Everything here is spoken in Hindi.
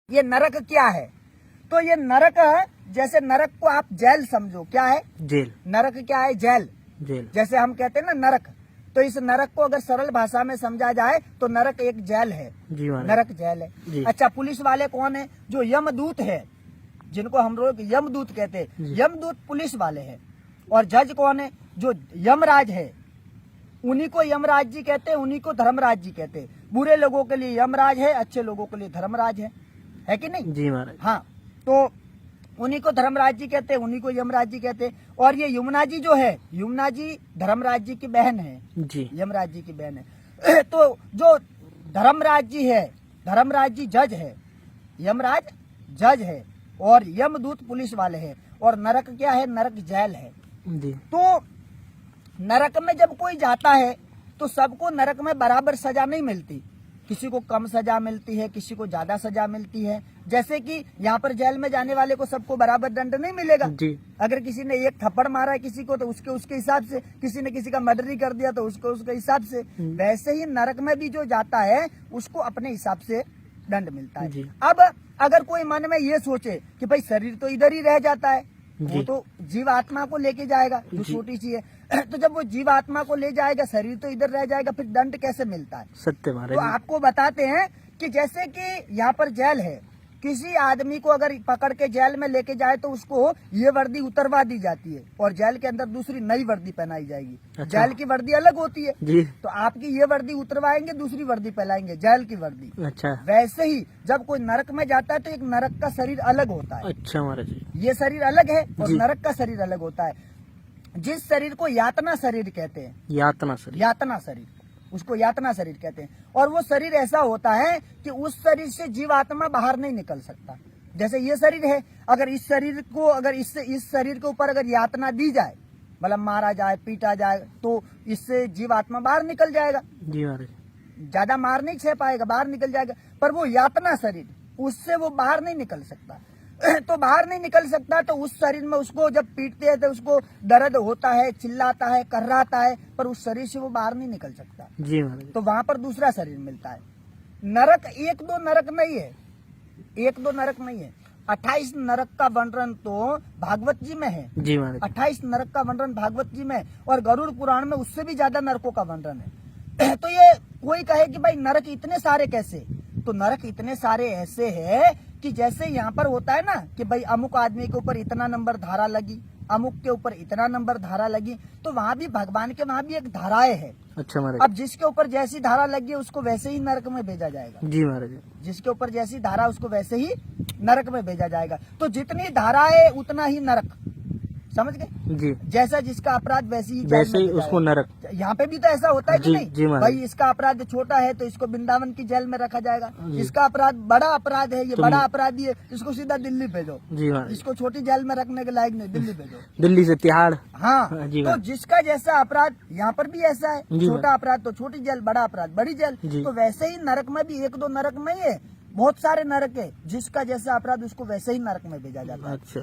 ये नरक क्या है? तो ये नरक है, जैसे नरक को आप जेल समझो। क्या है? जेल। नरक क्या है? जेल। जेल। जैसे हम कहते हैं ना नरक, तो इस नरक को अगर सरल भाषा में समझा जाए तो नरक एक जेल है। जी नरक जेल है। अच्छा, पुलिस वाले कौन है? जो यमदूत है, जिनको हम लोग यमदूत कहते हैं, यमदूत पुलिस वाले हैं। और जज कौन है? जो यमराज है, उन्हीं को यमराज जी कहते हैं, उन्हीं को धर्मराज जी कहते हैं। बुरे लोगों के लिए यमराज है, अच्छे लोगों के लिए धर्मराज है कि नहीं? जी महाराज। हाँ, तो उन्हीं को धर्मराज जी कहते हैं, उन्हीं को यमराज जी कहते हैं। और ये यमुना जी जो है, यमुना जी धर्मराज जी की बहन है, जी यमराज जी की बहन है। तो जो धर्मराज जी है, धर्मराज जी जज है, यमराज जज है, और यमदूत पुलिस वाले हैं। और नरक क्या है? नरक जेल है। जी। तो नरक में जब कोई जाता है तो सबको नरक में बराबर सजा नहीं मिलती। किसी को कम सजा मिलती है, किसी को ज्यादा सजा मिलती है। जैसे कि यहाँ पर जेल में जाने वाले को सबको बराबर दंड नहीं मिलेगा। जी। अगर किसी ने एक थप्पड़ मारा है किसी को तो उसके हिसाब से, किसी ने किसी का मर्डर ही कर दिया तो उसके हिसाब से। वैसे ही नरक में भी जो जाता है उसको अपने हिसाब से दंड मिलता है। अब अगर कोई मन में ये सोचे कि भाई शरीर तो इधर ही रह जाता है, वो तो जीव आत्मा को लेके जाएगा, जो छोटी सी है। तो जब वो जीव आत्मा को ले जाएगा, शरीर तो इधर रह जाएगा, फिर दंड कैसे मिलता है? सत्य महाराज। तो आपको बताते हैं कि जैसे कि यहाँ पर जेल है, किसी आदमी को अगर पकड़ के जेल में लेके जाए तो उसको ये वर्दी उतरवा दी जाती है और जेल के अंदर दूसरी नई वर्दी पहनाई जाएगी। अच्छा। जेल की वर्दी अलग होती है जी। तो आपकी ये वर्दी उतरवाएंगे, दूसरी वर्दी पहनाएंगे, जेल की वर्दी। अच्छा। वैसे ही जब कोई नरक में जाता है तो एक नरक का शरीर अलग होता है। अच्छा महाराज। ये शरीर अलग है और नरक का शरीर अलग होता है। जिस शरीर को यातना शरीर कहते हैं, यातना शरीर, यातना शरीर, उसको यातना शरीर कहते हैं। और वो शरीर ऐसा होता है कि उस शरीर से जीवात्मा बाहर नहीं निकल सकता। जैसे ये शरीर है, अगर इस शरीर को, अगर इस शरीर के ऊपर अगर यातना दी जाए, मतलब मारा जाए, पीटा जाए, तो इससे जीवात्मा बाहर निकल जाएगा। जी महाराज। ज्यादा मार नहीं छह पाएगा, बाहर निकल जाएगा। पर वो यातना शरीर, उससे वो बाहर नहीं निकल सकता। तो बाहर नहीं निकल सकता तो उस शरीर में उसको जब पीटते हैं तो उसको दर्द होता है, चिल्लाता है, कर्राता है, पर उस शरीर से वो बाहर नहीं निकल सकता। जी महाराज। तो वहां पर दूसरा शरीर मिलता है। नरक एक दो नरक नहीं है, एक दो नरक नहीं है। 28 नरक का वर्णन तो भागवत जी में है। जी महाराज। 28 नरक का वर्णन भागवत जी में, और गरुड़ पुराण में उससे भी ज्यादा नरकों का वर्णन है। तो ये कोई कहे कि भाई नरक इतने सारे कैसे? तो नरक इतने सारे ऐसे है कि जैसे यहाँ पर होता है ना कि भाई अमुक आदमी के ऊपर इतना नंबर धारा लगी, अमुक के ऊपर इतना नंबर धारा लगी, तो वहाँ भी भगवान के वहाँ भी एक धाराएं है। अच्छा महाराज। अब जिसके ऊपर जैसी धारा लगी है उसको वैसे ही नरक में भेजा जाएगा। जी महाराज। जिसके ऊपर जैसी धारा उसको वैसे ही नरक में भेजा जाएगा। तो जितनी धारा है उतना ही नरक, समझ गए? जी। जैसा जिसका अपराध वैसे ही उसको नरक। यहाँ पे भी तो ऐसा होता है कि नहीं? जी भाई इसका अपराध छोटा है तो इसको वृंदावन की जेल में रखा जाएगा। इसका अपराध बड़ा अपराध है, ये बड़ा अपराधी है, इसको सीधा दिल्ली भेजो। जी महाराज। इसको छोटी जेल में रखने के लायक नहीं, दिल्ली भेजो। दिल्ली से तिहाड़। हाँ, जी तो जिसका जैसा अपराध यहाँ पर भी ऐसा है, छोटा अपराध तो छोटी जेल, बड़ा अपराध बड़ी जेल। तो वैसे ही नरक में भी एक दो नरक नहीं है, बहुत सारे नरक है। जिसका जैसा अपराध उसको वैसे ही नरक में भेजा जाता है। अच्छा।